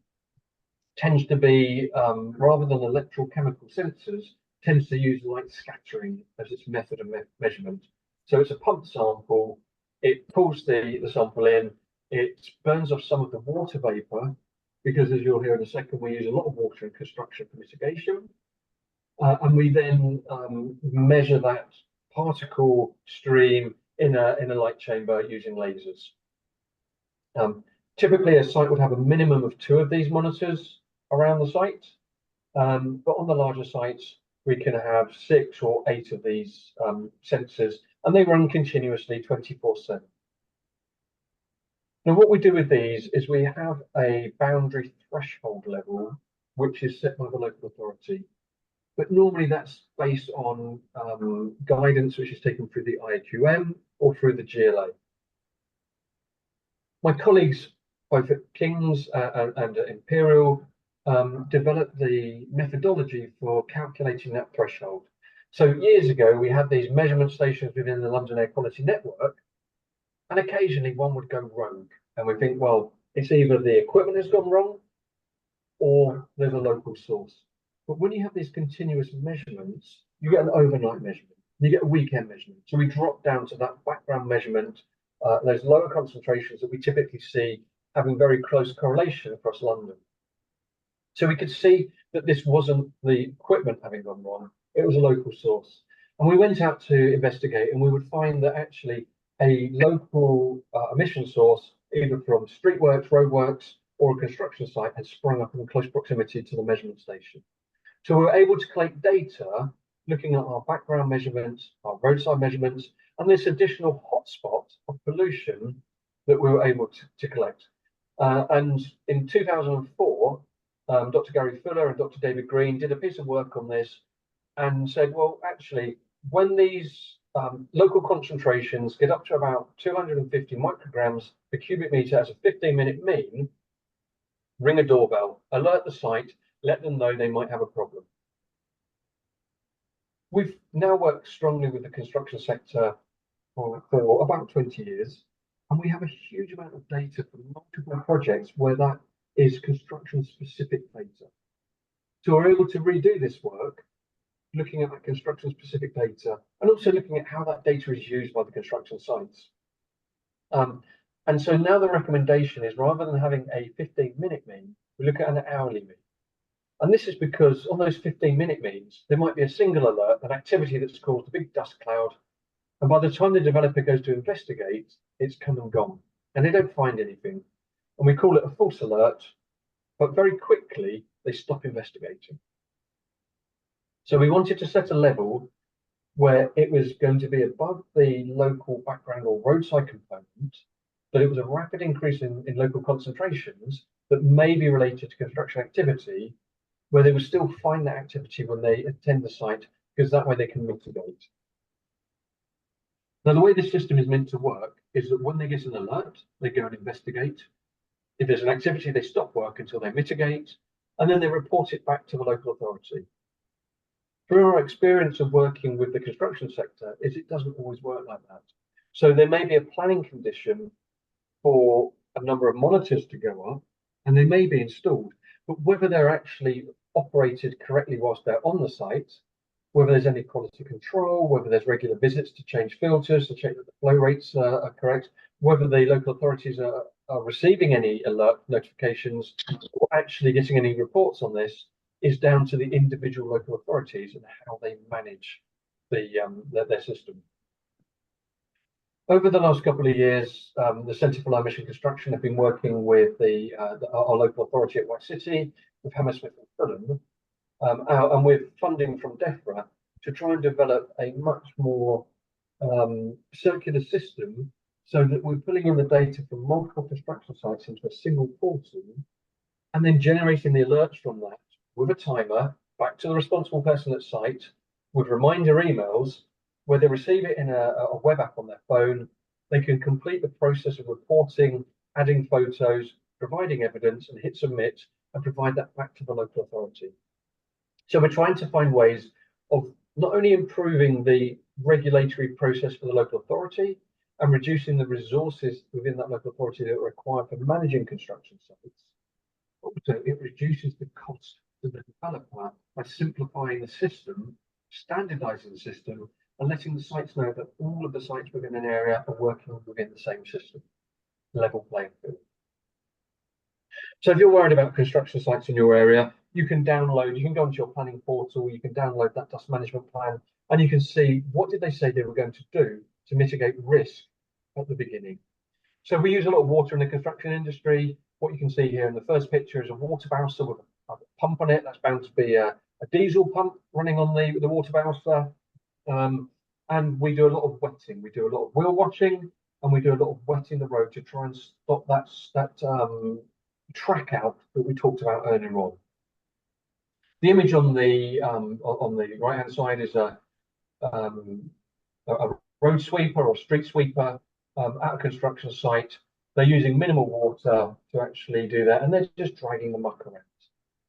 tends to be, rather than electrochemical sensors, tends to use light scattering as its method of measurement. So it's a pump sample, it pulls the sample in, it burns off some of the water vapor, because as you'll hear in a second, we use a lot of water in construction for mitigation. And we then measure that particle stream in a light chamber using lasers. Typically, a site would have a minimum of 2 of these monitors around the site, but on the larger sites, we can have 6 or 8 of these sensors, and they run continuously 24/7. Now, what we do with these is we have a boundary threshold level, which is set by the local authority. But normally that's based on guidance which is taken through the IAQM or through the GLA. My colleagues, both at King's and at Imperial, developed the methodology for calculating that threshold. So years ago, we had these measurement stations within the London Air Quality Network, and occasionally one would go rogue. And we think, well, it's either the equipment has gone wrong or there's a local source. But when you have these continuous measurements, you get an overnight measurement, you get a weekend measurement. So we drop down to that background measurement, those lower concentrations that we typically see having very close correlation across London. So we could see that this wasn't the equipment having gone wrong, it was a local source. And we went out to investigate, and we would find that actually a local emission source, either from streetworks, roadworks, or a construction site, had sprung up in close proximity to the measurement station. So we were able to collect data looking at our background measurements, our roadside measurements, and this additional hotspot of pollution that we were able to collect. And in 2004, Dr. Gary Fuller and Dr. David Green did a piece of work on this and said, well, actually, when these local concentrations get up to about 250 micrograms per cubic meter as a 15-minute mean, ring a doorbell, alert the site, let them know they might have a problem. We've now worked strongly with the construction sector for about 20 years, and we have a huge amount of data from multiple projects where that is construction specific data. So we're able to redo this work, looking at that construction specific data, and also looking at how that data is used by the construction sites. And so now the recommendation is, rather than having a 15-minute mean, we look at an hourly mean. And this is because on those 15-minute means, there might be a single alert, an activity that's caused a big dust cloud. And by the time the developer goes to investigate, it's come and gone, and they don't find anything. And we call it a false alert, but very quickly they stop investigating. So we wanted to set a level where it was going to be above the local background or roadside component, but it was a rapid increase in local concentrations that may be related to construction activity, where they will still find that activity when they attend the site, because that way they can mitigate. Now, the way this system is meant to work is that when they get an alert, they go and investigate. If there's an activity, they stop work until they mitigate, and then they report it back to the local authority. Through our experience of working with the construction sector, it doesn't always work like that. So there may be a planning condition for a number of monitors to go up, and they may be installed, but whether they're actually operated correctly whilst they're on the site, whether there's any quality control, whether there's regular visits to change filters, to check that the flow rates are correct, whether the local authorities are receiving any alert notifications or actually getting any reports on this, is down to the individual local authorities and how they manage their system. Over the last couple of years, the Centre for Low Emission Construction have been working with our local authority at White City, with Hammersmith and Fulham, and with funding from DEFRA to try and develop a much more circular system, so that we're pulling in the data from multiple construction sites into a single portal, and then generating the alerts from that with a timer back to the responsible person at site, with reminder emails. Where they receive it in a web app on their phone, they can complete the process of reporting, adding photos, providing evidence, and hit submit, and provide that back to the local authority. So we're trying to find ways of not only improving the regulatory process for the local authority and reducing the resources within that local authority that are required for managing construction sites, also it reduces the cost to the developer by simplifying the system, standardizing the system, and letting the sites know that all of the sites within an area are working within the same system, level playing field. So if you're worried about construction sites in your area, you can go onto your planning portal, you can download that dust management plan, and you can see what did they say they were going to do to mitigate risk at the beginning. So we use a lot of water in the construction industry. What you can see here in the first picture is a water bowser with a pump on it. That's bound to be a diesel pump running on the water bowser. And we do a lot of wetting. We do a lot of wheel watching, and we do a lot of wetting the road to try and stop that track out that we talked about earlier on. The image on the right-hand side is a road sweeper or street sweeper at a construction site. They're using minimal water to actually do that, and they're just dragging the muck around.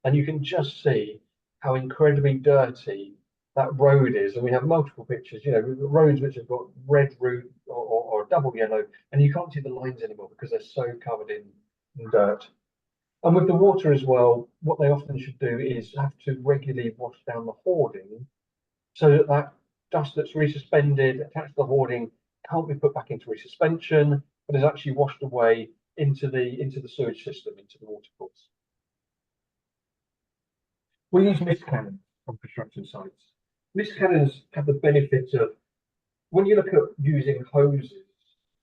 And you can just see how incredibly dirty that road is. And we have multiple pictures, roads which have got red root or double yellow, and you can't see the lines anymore because they're so covered in dirt. And with the water as well, what they often should do is have to regularly wash down the hoarding, so that that dust that's resuspended attached to the hoarding can't be put back into resuspension, but is actually washed away into the sewage system, into the watercourse. We use mist cannons on construction sites. Mist cannons have the benefit of, when you look at using hoses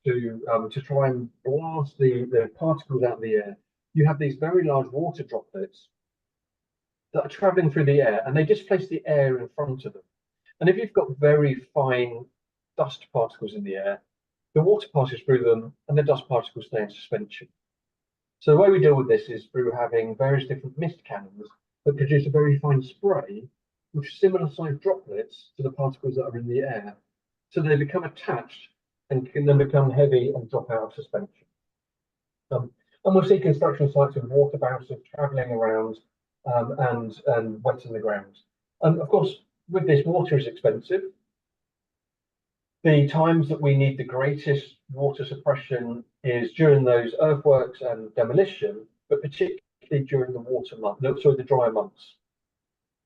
to try and blast the particles out of the air, you have these very large water droplets that are traveling through the air, and they displace the air in front of them. And if you've got very fine dust particles in the air, the water passes through them and the dust particles stay in suspension. So the way we deal with this is through having various different mist cannons that produce a very fine spray with similar sized droplets to the particles that are in the air. so they become attached and can then become heavy and drop out of suspension. And we'll see construction sites with water bouncers travelling around and wetting the ground. And of course, with this, water is expensive. The times that we need the greatest water suppression is during those earthworks and demolition, but particularly during the the drier months.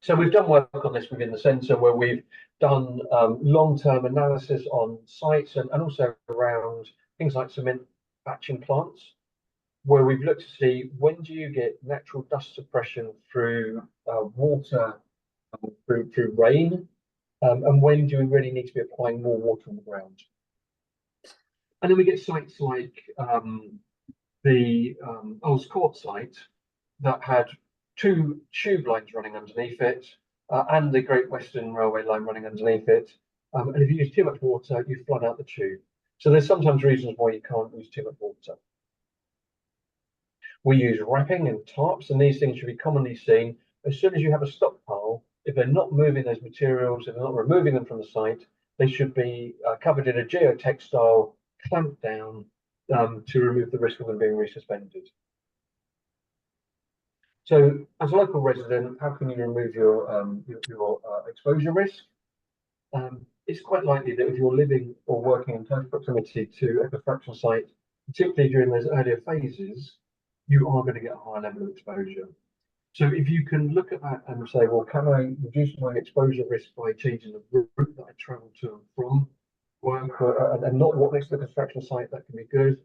So we've done work on this within the centre where we've done long-term analysis on sites and also around things like cement batching plants, where we've looked to see when do you get natural dust suppression through water, through rain, and when do we really need to be applying more water on the ground. And then we get sites like the Earls Court site that had 2 tube lines running underneath it and the Great Western Railway line running underneath it. And if you use too much water, you flood out the tube. So there's sometimes reasons why you can't use too much water. We use wrapping and tarps, and these things should be commonly seen. As soon as you have a stockpile, if they're not moving those materials, if they're not removing them from the site, they should be covered in a geotextile, clamped down to remove the risk of them being resuspended. So, as a local resident, how can you remove your exposure risk? It's quite likely that if you're living or working in close proximity to a construction site, particularly during those earlier phases, you are going to get a higher level of exposure. So if you can look at that and say, well, can I reduce my exposure risk by changing the route that I travel to and from work and not walk next to the construction site, that can be good.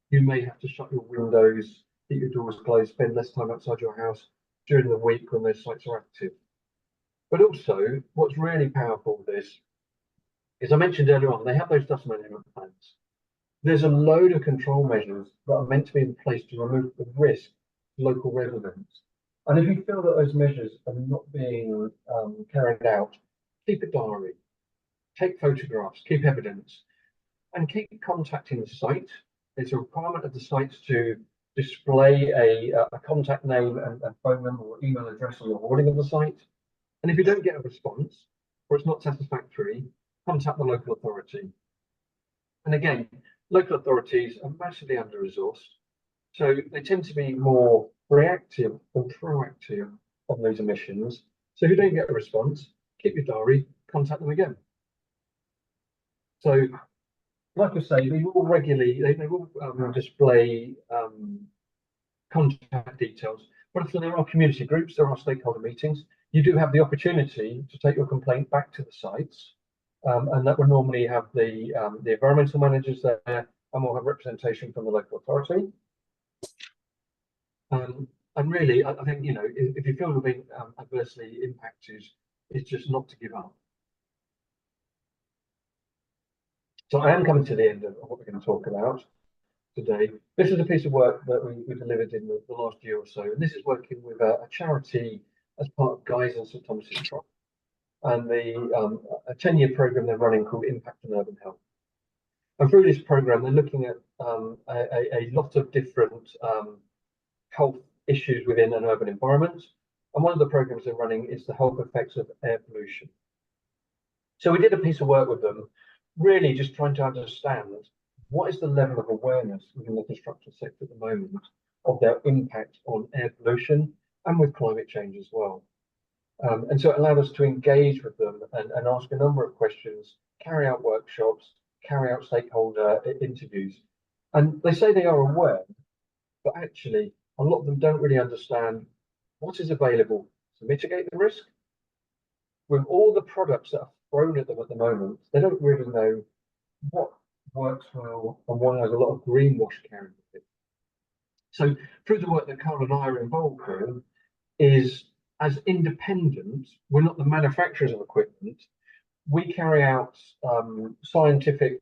You may have to shut your windows, keep your doors closed, spend less time outside your house during the week when those sites are active. But also, what's really powerful with this is I mentioned earlier on, they have those dust management plans. There's a load of control measures that are meant to be in place to remove the risk to local residents. And if you feel that those measures are not being carried out, keep a diary, take photographs, keep evidence, and keep contacting the site. It's a requirement of the sites to display a contact name and phone number or email address on the boarding of the site. And if you don't get a response or it's not satisfactory, contact the local authority. And again, local authorities are massively under-resourced, so they tend to be more reactive than proactive on those emissions. So if you don't get a response, keep your diary, contact them again. So, like I say, they will regularly, they will display contact details, but if there are community groups, there are stakeholder meetings, you do have the opportunity to take your complaint back to the sites. And that will normally have the environmental managers there, and we'll have representation from the local authority. And really, I think, you know, if you feel you're being adversely impacted, it's just not to give up. So I am coming to the end of what we're going to talk about today. This is a piece of work that we delivered in the last year or so, and this is working with a charity as part of Guy's and St Thomas's Trust, and a 10-year program they're running called Impact on Urban Health. And through this program, they're looking at a lot of different health issues within an urban environment. And one of the programs they're running is the health effects of air pollution. So we did a piece of work with them, really just trying to understand what is the level of awareness within the construction sector at the moment of their impact on air pollution and with climate change as well. And so it allowed us to engage with them and ask a number of questions, carry out workshops, carry out stakeholder interviews. And they say they are aware, but actually a lot of them don't really understand what is available to mitigate the risk. With all the products that are thrown at them at the moment, they don't really know what works well and why there's a lot of greenwash carried with it. So through the work that Carl and I are involved in is, as independent, we're not the manufacturers of equipment, we carry out scientific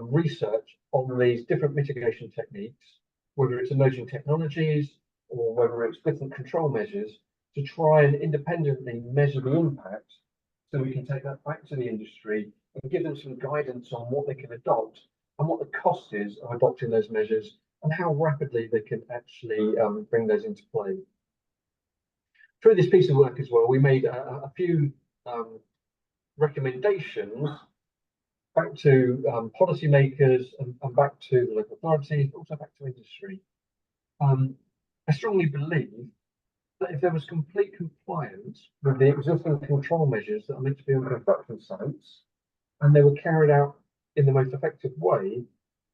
research on these different mitigation techniques, whether it's emerging technologies or whether it's different control measures, to try and independently measure the impact so we can take that back to the industry and give them some guidance on what they can adopt and what the cost is of adopting those measures and how rapidly they can actually bring those into play. Through this piece of work as well, we made a few recommendations back to policymakers and back to the local authorities, but also back to industry. I strongly believe that if there was complete compliance with the existing control measures that are meant to be on construction sites, and they were carried out in the most effective way,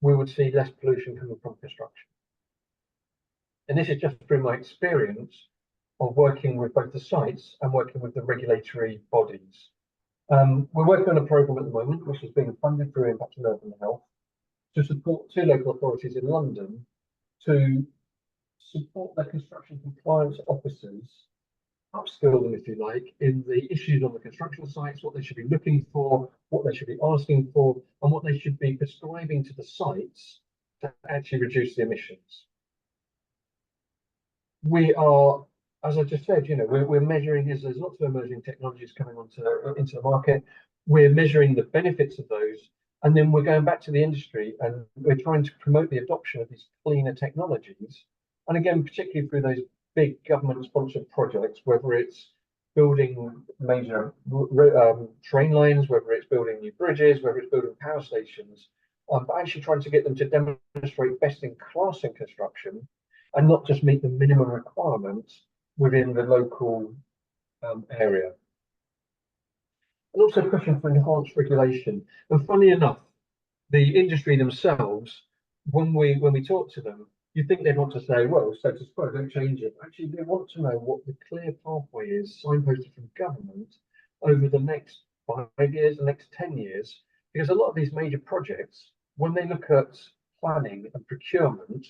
we would see less pollution coming from construction. And this is just through my experience of working with both the sites and working with the regulatory bodies. We're working on a programme at the moment, which is being funded through Impact on Urban Health, to support two local authorities in London to support their construction compliance officers, upskill them, if you like, in the issues on the construction sites, what they should be looking for, what they should be asking for, and what they should be prescribing to the sites to actually reduce the emissions. We are, as I just said, we're measuring as there's lots of emerging technologies coming into the market. We're measuring the benefits of those, and then we're going back to the industry and we're trying to promote the adoption of these cleaner technologies. And again, particularly through those big government-sponsored projects, whether it's building major train lines, whether it's building new bridges, whether it's building power stations, but actually trying to get them to demonstrate best in class in construction and not just meet the minimum requirements within the local area. And also pushing for enhanced regulation. And funny enough, the industry themselves, when we talk to them, you think they'd want to say, well, status quo, don't change it. Actually, they want to know what the clear pathway is signposted from government over the next 5 years, the next 10 years, because a lot of these major projects, when they look at planning and procurement,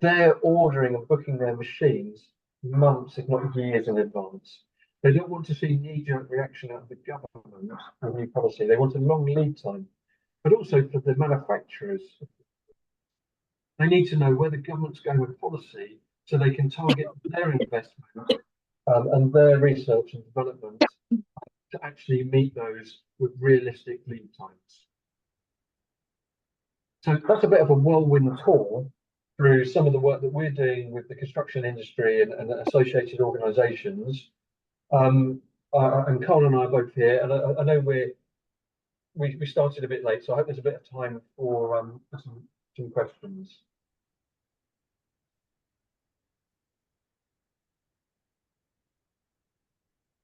they're ordering and booking their machines months, if not years in advance. They don't want to see knee-jerk reaction out of the government with new policy. They want a long lead time, but also for the manufacturers. They need to know where the government's going with policy so they can target their investment and their research and development to actually meet those with realistic lead times. So that's a bit of a whirlwind tour through some of the work that we're doing with the construction industry and associated organisations. And Carl and I are both here, and I know we started a bit late, so I hope there's a bit of time for some questions.